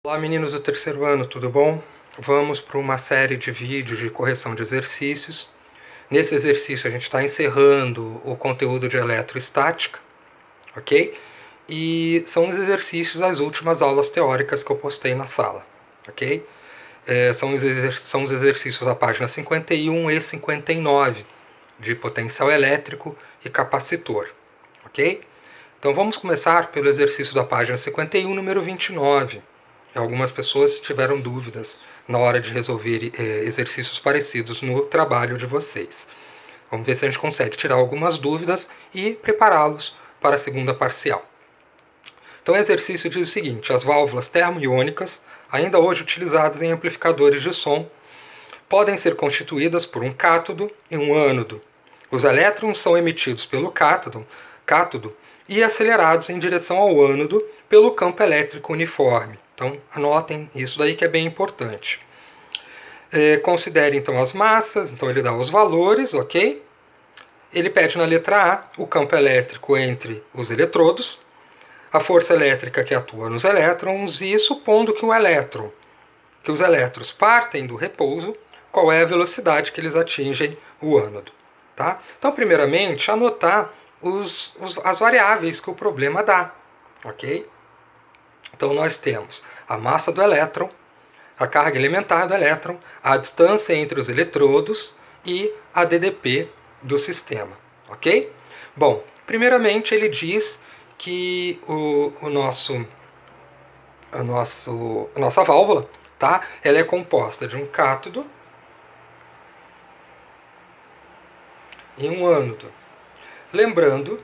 Olá meninos do terceiro ano, tudo bom? Vamos para uma série de vídeos de correção de exercícios. Nesse exercício a gente está encerrando o conteúdo de eletroestática, ok? E são os exercícios das últimas aulas teóricas que eu postei na sala, ok? São os exercícios da página 51 e 59 de potencial elétrico e capacitor, ok? Então vamos começar pelo exercício da página 51, número 29. Algumas pessoas tiveram dúvidas na hora de resolver exercícios parecidos no trabalho de vocês. Vamos ver se a gente consegue tirar algumas dúvidas e prepará-los para a segunda parcial. Então o exercício diz o seguinte: as válvulas termoiônicas, ainda hoje utilizadas em amplificadores de som, podem ser constituídas por um cátodo e um ânodo. Os elétrons são emitidos pelo cátodo e acelerados em direção ao ânodo pelo campo elétrico uniforme. Então, anotem isso daí que é bem importante. Considere, então, as massas. Então, ele dá os valores, ok? Ele pede na letra A o campo elétrico entre os eletrodos, a força elétrica que atua nos elétrons e, supondo que os elétrons partem do repouso, qual é a velocidade que eles atingem o ânodo. Tá? Então, primeiramente, anotar as variáveis que o problema dá. Ok? Então, nós temos a massa do elétron, a carga elementar do elétron, a distância entre os eletrodos e a DDP do sistema. Ok? Bom, primeiramente ele diz que a nossa válvula, tá? Ela é composta de um cátodo e um ânodo. Lembrando,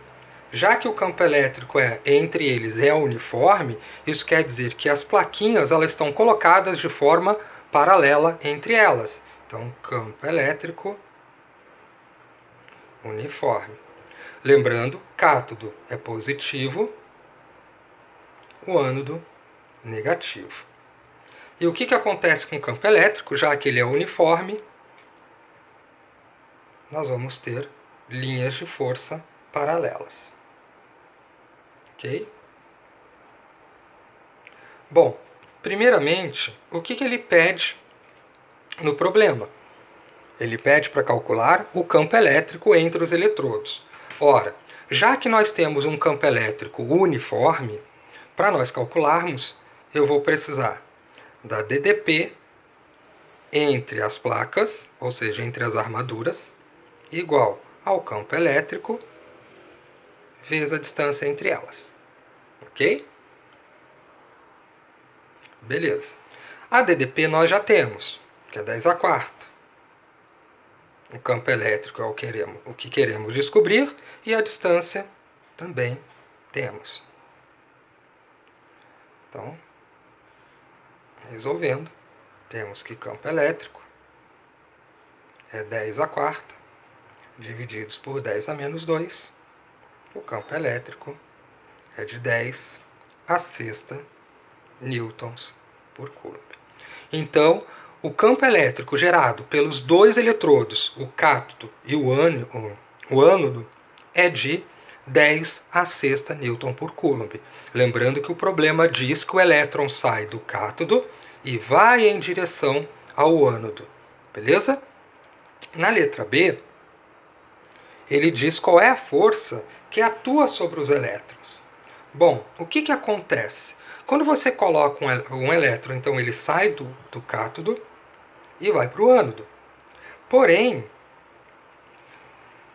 já que o campo elétrico entre eles é uniforme, isso quer dizer que as plaquinhas elas estão colocadas de forma paralela entre elas. Então, campo elétrico uniforme. Lembrando, cátodo é positivo, o ânodo negativo. E o que acontece com o campo elétrico? Já que ele é uniforme, nós vamos ter linhas de força paralelas. Ok? Bom, primeiramente, o que ele pede no problema? Ele pede para calcular o campo elétrico entre os eletrodos. Ora, já que nós temos um campo elétrico uniforme, para nós calcularmos, eu vou precisar da DDP entre as placas, ou seja, entre as armaduras, igual ao campo elétrico vezes a distância entre elas. Ok? Beleza. A DDP nós já temos, que é 10 a quarta. O campo elétrico é o que queremos descobrir e a distância também temos. Então, resolvendo, temos que campo elétrico é 10 a quarta, divididos por 10 a menos 2. O campo elétrico é de 10 a sexta newtons por coulomb. Então, o campo elétrico gerado pelos dois eletrodos, o cátodo e o ânodo, é de 10 a sexta newton por coulomb. Lembrando que o problema diz que o elétron sai do cátodo e vai em direção ao ânodo. Beleza? Na letra B, ele diz qual é a força que atua sobre os elétrons. Bom, o que acontece? Quando você coloca um elétron, então ele sai do cátodo e vai para o ânodo. Porém,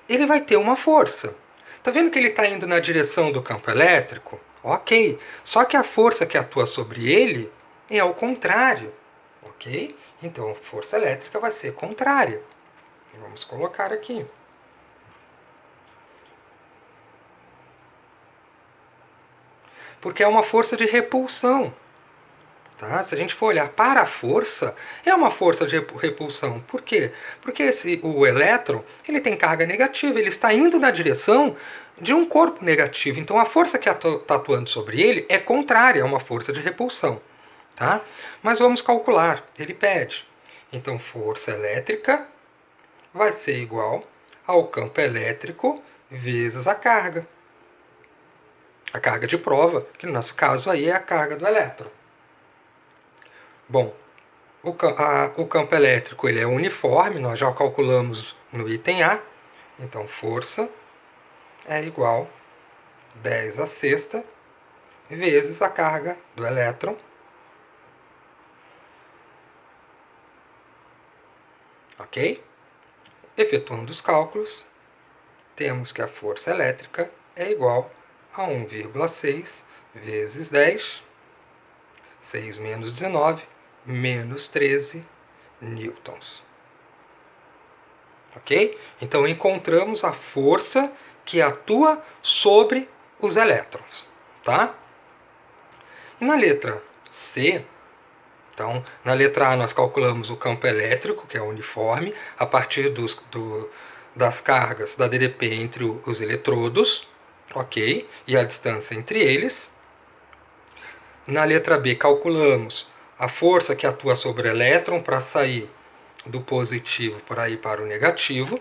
ele vai ter uma força. Está vendo que ele está indo na direção do campo elétrico? Ok. Só que a força que atua sobre ele é ao contrário. Ok? Então a força elétrica vai ser contrária. Vamos colocar aqui. Porque é uma força de repulsão. Tá? Se a gente for olhar para a força, é uma força de repulsão. Por quê? Porque o elétron ele tem carga negativa, ele está indo na direção de um corpo negativo. Então a força que está atuando sobre ele é contrária a uma força de repulsão. Tá? Mas vamos calcular, ele pede. Então força elétrica vai ser igual ao campo elétrico vezes a carga. A carga de prova, que no nosso caso aí é a carga do elétron. Bom, o campo elétrico ele é uniforme, nós já calculamos no item A. Então, força é igual 10 a sexta vezes a carga do elétron. Ok? Efetuando os cálculos, temos que a força elétrica é igual a 1,6 vezes 10, 6 menos 19, menos 13 newtons. Ok? Então, encontramos a força que atua sobre os elétrons. Tá? E na letra C, então, na letra A nós calculamos o campo elétrico, que é uniforme, a partir das cargas da DDP entre os eletrodos, ok? E a distância entre eles. Na letra B calculamos a força que atua sobre o elétron para sair do positivo para ir para o negativo,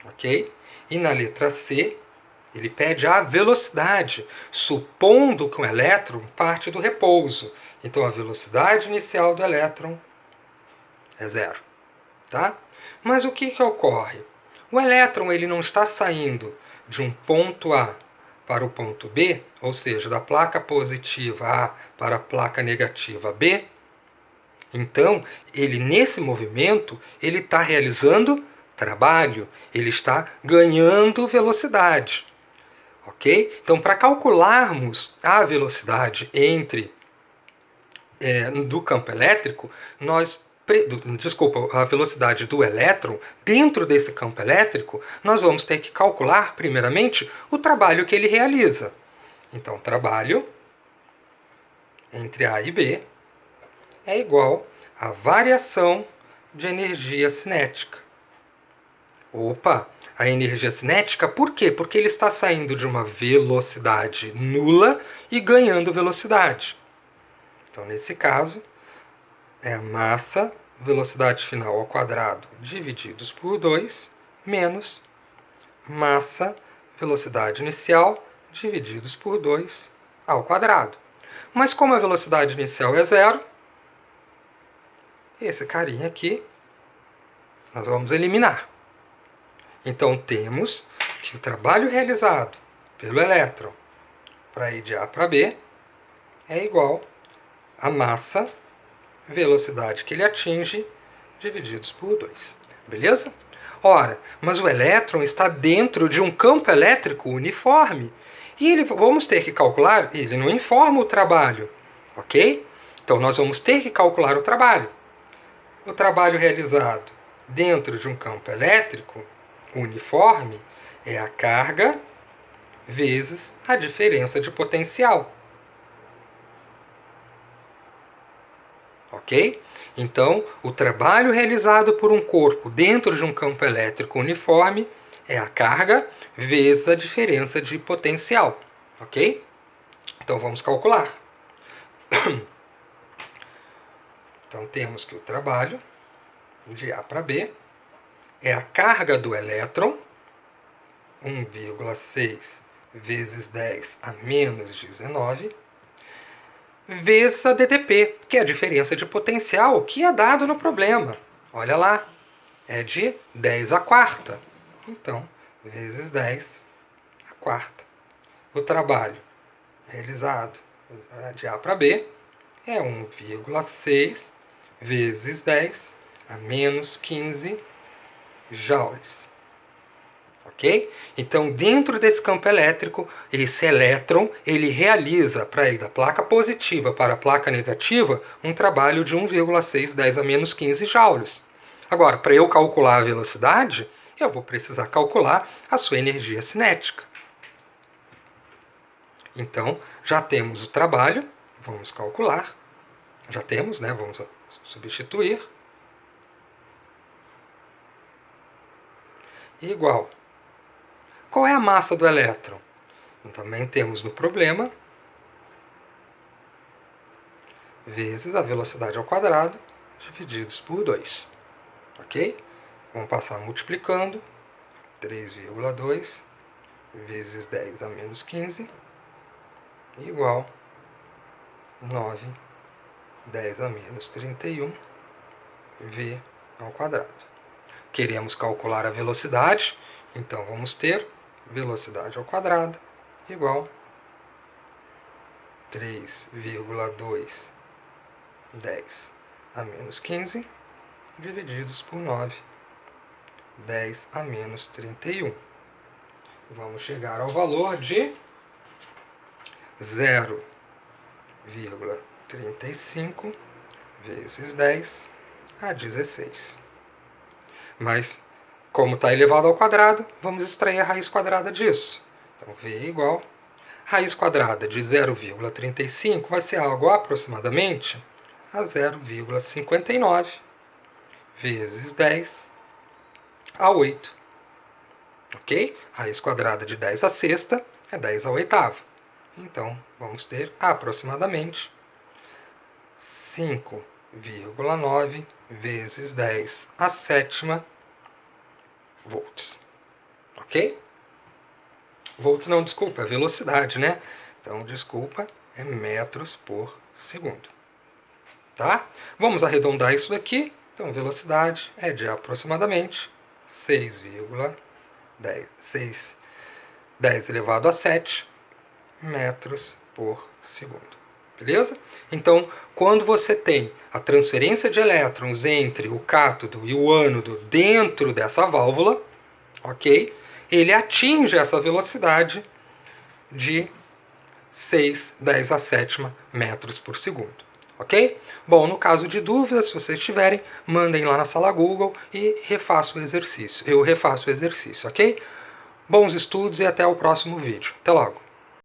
ok? E na letra C, ele pede a velocidade, supondo que um elétron parte do repouso. Então, a velocidade inicial do elétron é zero. Tá? Mas o que ocorre? O elétron ele não está saindo de um ponto A para o ponto B, ou seja, da placa positiva A para a placa negativa B. Então, ele nesse movimento, ele está realizando trabalho, ele está ganhando velocidade. Ok? Então, para calcularmos a velocidade do campo elétrico, a velocidade do elétron dentro desse campo elétrico, nós vamos ter que calcular, primeiramente, o trabalho que ele realiza. Então, trabalho entre A e B é igual à variação de energia cinética. Opa! A energia cinética, por quê? Porque ele está saindo de uma velocidade nula e ganhando velocidade. Então, nesse caso, é a massa, velocidade final ao quadrado, divididos por 2, menos massa, velocidade inicial, divididos por 2 ao quadrado. Mas como a velocidade inicial é zero, esse carinha aqui nós vamos eliminar. Então, temos que o trabalho realizado pelo elétron para ir de A para B é igual a massa, velocidade que ele atinge, divididos por 2. Beleza? Ora, mas o elétron está dentro de um campo elétrico uniforme. E vamos ter que calcular, ele não informa o trabalho. Ok? Então, nós vamos ter que calcular o trabalho. O trabalho realizado dentro de um campo elétrico uniforme é a carga vezes a diferença de potencial. Ok? Então, o trabalho realizado por um corpo dentro de um campo elétrico uniforme é a carga vezes a diferença de potencial. Ok? Então, vamos calcular. Então, temos que o trabalho de A para B é a carga do elétron, 1,6 vezes 10 a menos 19, vezes a DDP, que é a diferença de potencial que é dado no problema. Olha lá, é de 10 a quarta. Então, vezes 10 a quarta. O trabalho realizado de A para B é 1,6 vezes 10 a menos 15 joules. Ok? Então, dentro desse campo elétrico, esse elétron ele realiza, para ir da placa positiva para a placa negativa, um trabalho de 1,6 10 a menos 15 joules. Agora, para eu calcular a velocidade, eu vou precisar calcular a sua energia cinética. Então, já temos o trabalho, vamos calcular. Já temos, né? Vamos substituir. Igual. Qual é a massa do elétron? Também temos no problema, vezes a velocidade ao quadrado, divididos por 2. Ok? Vamos passar multiplicando. 3,2 vezes 10 a menos 15 igual 9 10 a menos 31 v ao quadrado. Queremos calcular a velocidade, então vamos ter velocidade ao quadrado igual 3,2 10 a menos 15 divididos por 9, 10 a menos 31. Vamos chegar ao valor de 0,35 vezes 10 a 16. Mas, como está elevado ao quadrado, vamos extrair a raiz quadrada disso. Então, v igual raiz quadrada de 0,35 vai ser algo aproximadamente a 0,59 vezes 10 a 8. Ok? Raiz quadrada de 10 a sexta é 10 a oitava. Então, vamos ter aproximadamente 5,9 vezes 10 a sétima volts. Ok? Volts não, desculpa, é velocidade, né? Então, desculpa, é metros por segundo. Tá? Vamos arredondar isso daqui. Então, velocidade é de aproximadamente 10 elevado a 7 metros por segundo. Beleza? Então, quando você tem a transferência de elétrons entre o cátodo e o ânodo dentro dessa válvula, ok? Ele atinge essa velocidade de 6,10 a sétima metros por segundo. Ok? Bom, no caso de dúvidas, se vocês tiverem, mandem lá na sala Google e refaço o exercício. Eu refaço o exercício, ok? Bons estudos e até o próximo vídeo. Até logo!